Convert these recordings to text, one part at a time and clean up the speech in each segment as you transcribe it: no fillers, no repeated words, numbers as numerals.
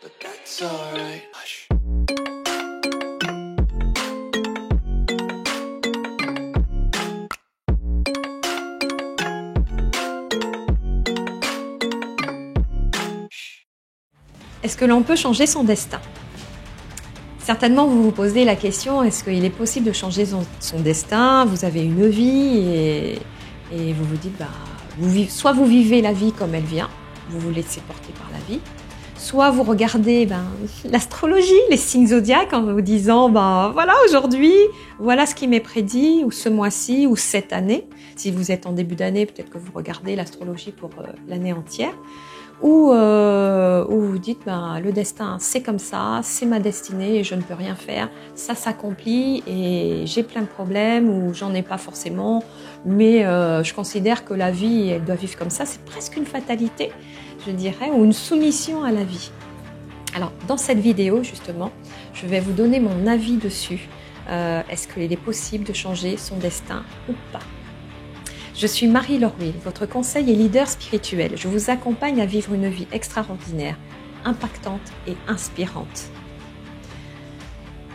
but that's alright. Hush. Est-ce que l'on peut changer son destin? Certainement, vous vous posez la question, est-ce qu'il est possible de changer son destin? Vous avez une vie et vous vous dites, soit vous vivez la vie comme elle vient, vous vous laissez porter par la vie, soit vous regardez l'astrologie, les signes zodiaques en vous disant, voilà aujourd'hui, voilà ce qui m'est prédit, ou ce mois-ci, ou cette année. Si vous êtes en début d'année, peut-être que vous regardez l'astrologie pour l'année entière. Ou vous dites, le destin, c'est comme ça, c'est ma destinée et je ne peux rien faire. Ça s'accomplit et j'ai plein de problèmes ou j'en ai pas forcément. Mais je considère que la vie, elle doit vivre comme ça. C'est presque une fatalité, je dirais, ou une soumission à la vie. Alors, dans cette vidéo, justement, je vais vous donner mon avis dessus. Est-ce qu'il est possible de changer son destin ou pas? Je suis Marie-Laure Will, votre conseil et leader spirituel. Je vous accompagne à vivre une vie extraordinaire, impactante et inspirante.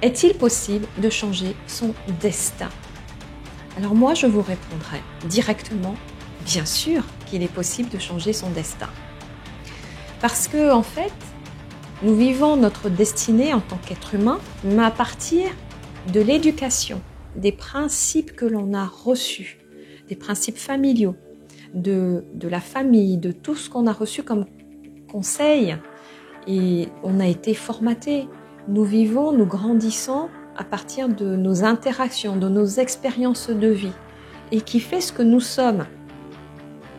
Est-il possible de changer son destin? Alors moi, je vous répondrai directement, bien sûr qu'il est possible de changer son destin. Parce que, en fait, nous vivons notre destinée en tant qu'être humain, mais à partir de l'éducation, des principes que l'on a reçus, des principes familiaux, de la famille, de tout ce qu'on a reçu comme conseil. Et on a été formaté. Nous vivons, nous grandissons à partir de nos interactions, de nos expériences de vie et qui fait ce que nous sommes.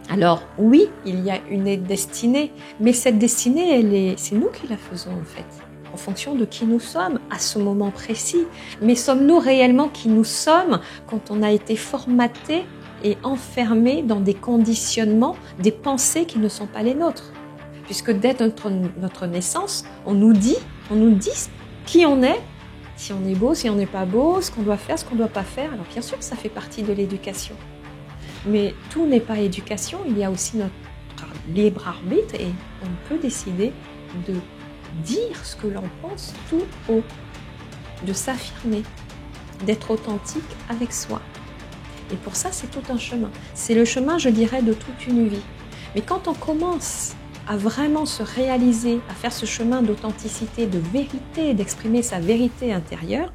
Alors oui, il y a une destinée, mais cette destinée, c'est nous qui la faisons en fait, en fonction de qui nous sommes à ce moment précis. Mais sommes-nous réellement qui nous sommes quand on a été formaté et enfermé dans des conditionnements, des pensées qui ne sont pas les nôtres? Puisque dès notre naissance, on nous dit qui on est, si on est beau, si on n'est pas beau, ce qu'on doit faire, ce qu'on ne doit pas faire. Alors bien sûr que ça fait partie de l'éducation. Mais tout n'est pas éducation, il y a aussi notre libre arbitre et on peut décider de dire ce que l'on pense tout haut, de s'affirmer, d'être authentique avec soi. Et pour ça, c'est tout un chemin. C'est le chemin, je dirais, de toute une vie. Mais quand on commence à vraiment se réaliser, à faire ce chemin d'authenticité, de vérité, d'exprimer sa vérité intérieure,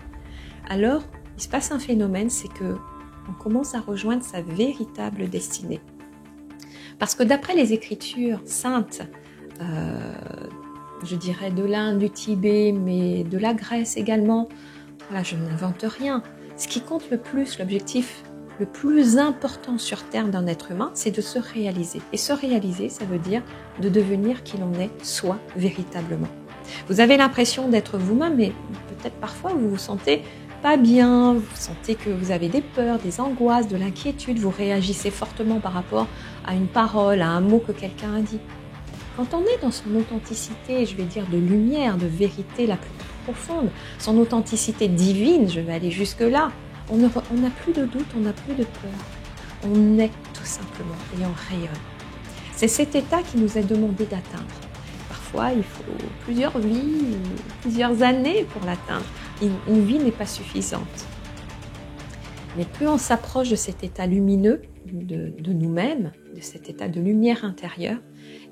alors il se passe un phénomène, c'est que on commence à rejoindre sa véritable destinée. Parce que d'après les écritures saintes, je dirais de l'Inde, du Tibet, mais de la Grèce également, voilà, je n'invente rien. Ce qui compte le plus, l'objectif le plus important sur Terre d'un être humain, c'est de se réaliser. Et se réaliser, ça veut dire de devenir qui l'on est, soi, véritablement. Vous avez l'impression d'être vous-même, mais peut-être parfois vous vous sentez pas bien, vous sentez que vous avez des peurs, des angoisses, de l'inquiétude, vous réagissez fortement par rapport à une parole, à un mot que quelqu'un a dit. Quand on est dans son authenticité, je vais dire de lumière, de vérité la plus profonde, son authenticité divine, je vais aller jusque-là, on n'a plus de doute, on n'a plus de peur. On est tout simplement et on rayonne. C'est cet état qui nous est demandé d'atteindre. Parfois, il faut plusieurs vies, plusieurs années pour l'atteindre. Une vie n'est pas suffisante. Mais plus on s'approche de cet état lumineux de nous-mêmes, de cet état de lumière intérieure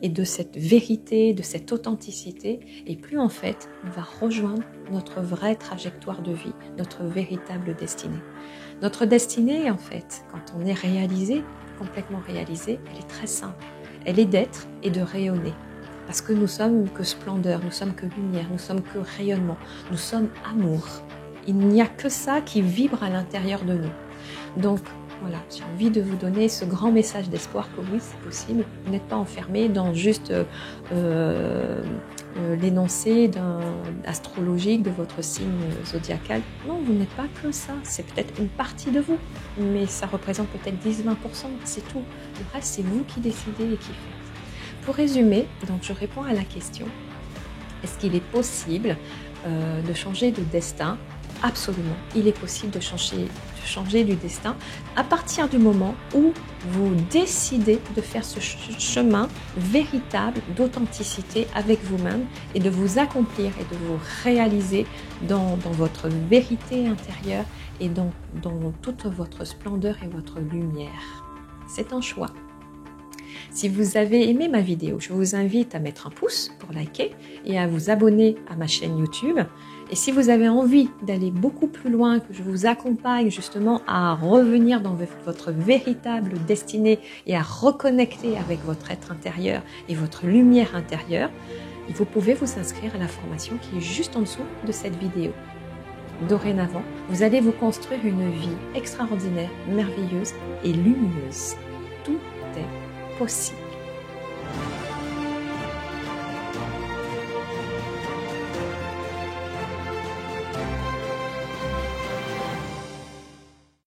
et de cette vérité, de cette authenticité, et plus en fait on va rejoindre notre vraie trajectoire de vie, notre véritable destinée. Notre destinée en fait, quand on est réalisé, complètement réalisé, elle est très simple. Elle est d'être et de rayonner. Parce que nous sommes que splendeur, nous sommes que lumière, nous sommes que rayonnement, nous sommes amour. Il n'y a que ça qui vibre à l'intérieur de nous. Donc voilà, j'ai envie de vous donner ce grand message d'espoir que oui, c'est possible. Vous n'êtes pas enfermé dans juste l'énoncé astrologique de votre signe zodiacal. Non, vous n'êtes pas que ça. C'est peut-être une partie de vous, mais ça représente peut-être 10-20%, c'est tout. Le reste, c'est vous qui décidez et qui faites. Pour résumer, donc je réponds à la question, est-ce qu'il est possible de changer de destin? Absolument, il est possible de changer changer du destin à partir du moment où vous décidez de faire ce chemin véritable d'authenticité avec vous-même et de vous accomplir et de vous réaliser dans votre vérité intérieure et dans toute votre splendeur et votre lumière. C'est un choix. Si vous avez aimé ma vidéo, je vous invite à mettre un pouce pour liker et à vous abonner à ma chaîne YouTube. Et si vous avez envie d'aller beaucoup plus loin, que je vous accompagne justement à revenir dans votre véritable destinée et à reconnecter avec votre être intérieur et votre lumière intérieure, vous pouvez vous inscrire à la formation qui est juste en dessous de cette vidéo. Dorénavant, vous allez vous construire une vie extraordinaire, merveilleuse et lumineuse. Tout est possible.